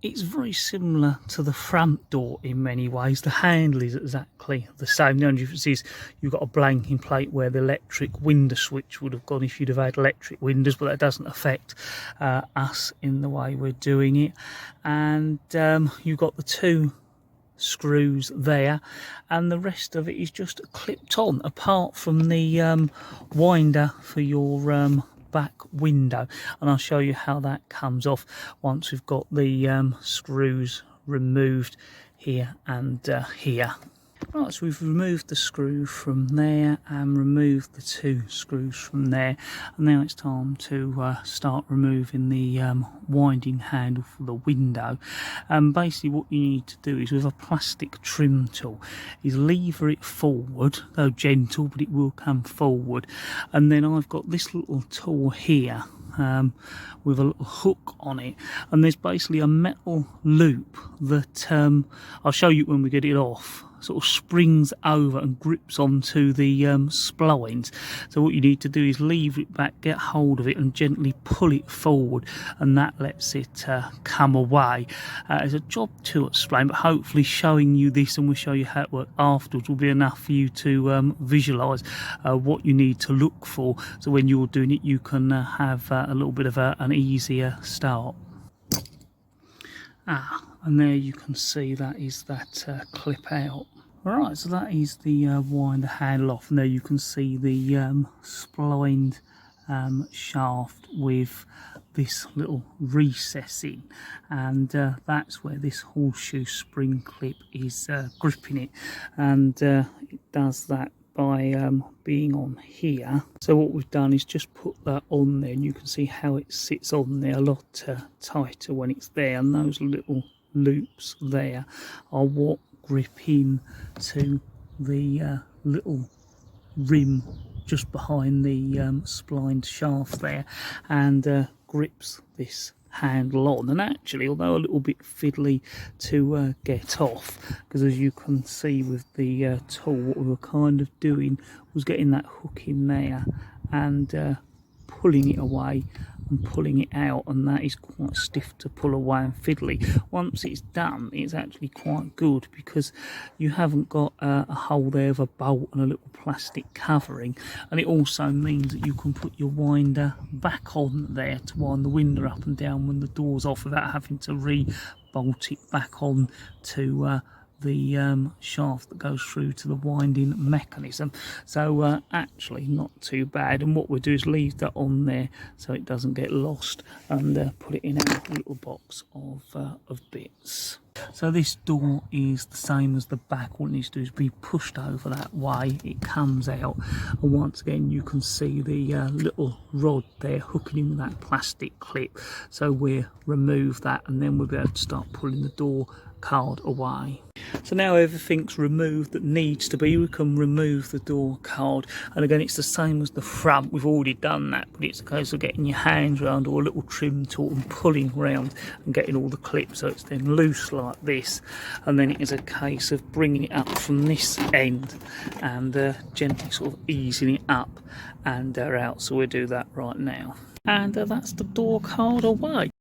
it's very similar to the front door in many ways. The handle is exactly the same. The only difference is you've got a blanking plate where the electric window switch would have gone if you'd have had electric windows, but that doesn't affect us in the way we're doing it. And you've got the 2 screws there, and the rest of it is just clipped on, apart from the winder for your back window, and I'll show you how that comes off once we've got the screws removed here and here. Right, so we've removed the screw from there and removed the 2 screws from there, and now it's time to start removing the winding handle for the window. Basically what you need to do is, with a plastic trim tool, is lever it forward, though gentle, but it will come forward. And then I've got this little tool here with a little hook on it, and there's basically a metal loop that I'll show you when we get it off, sort of springs over and grips onto the splines. So what you need to do is lever it back, get hold of it and gently pull it forward, and that lets it come away. It's a job to explain, but hopefully showing you this, and we'll show you how it works afterwards, will be enough for you to visualize what you need to look for, so when you're doing it you can have a little bit of an easier start. And there you can see that is that clip out. Right, so that is the winder handle off, and there you can see the splined shaft with this little recess in, and that's where this horseshoe spring clip is gripping it, and it does that by being on here. So what we've done is just put that on there, and you can see how it sits on there a lot tighter when it's there, and those little loops there are what grip in to the little rim just behind the splined shaft there, and grips this handle on. And actually, although a little bit fiddly to get off, because as you can see with the tool, what we were kind of doing was getting that hook in there and pulling it away and pulling it out, and that is quite stiff to pull away and fiddly. Once it's done, it's actually quite good, because you haven't got a hole there of a bolt and a little plastic covering, and it also means that you can put your winder back on there to wind the window up and down when the door's off, without having to re-bolt it back on to the shaft that goes through to the winding mechanism. So actually not too bad, and what we'll do is leave that on there so it doesn't get lost, and put it in our little box of bits. So this door is the same as the back. What it needs to do is be pushed over that way, it comes out, and once again you can see the little rod there hooking in with that plastic clip. So we'll remove that, and then we'll be able to start pulling the door card away. So now everything's removed that needs to be, we can remove the door card, and again it's the same as the front. We've already done that, but it's a case of getting your hands around, or a little trim tool, and pulling around and getting all the clips so it's then loose like this, and then it is a case of bringing it up from this end and gently sort of easing it up and out. So we'll do that right now, and that's the door card away.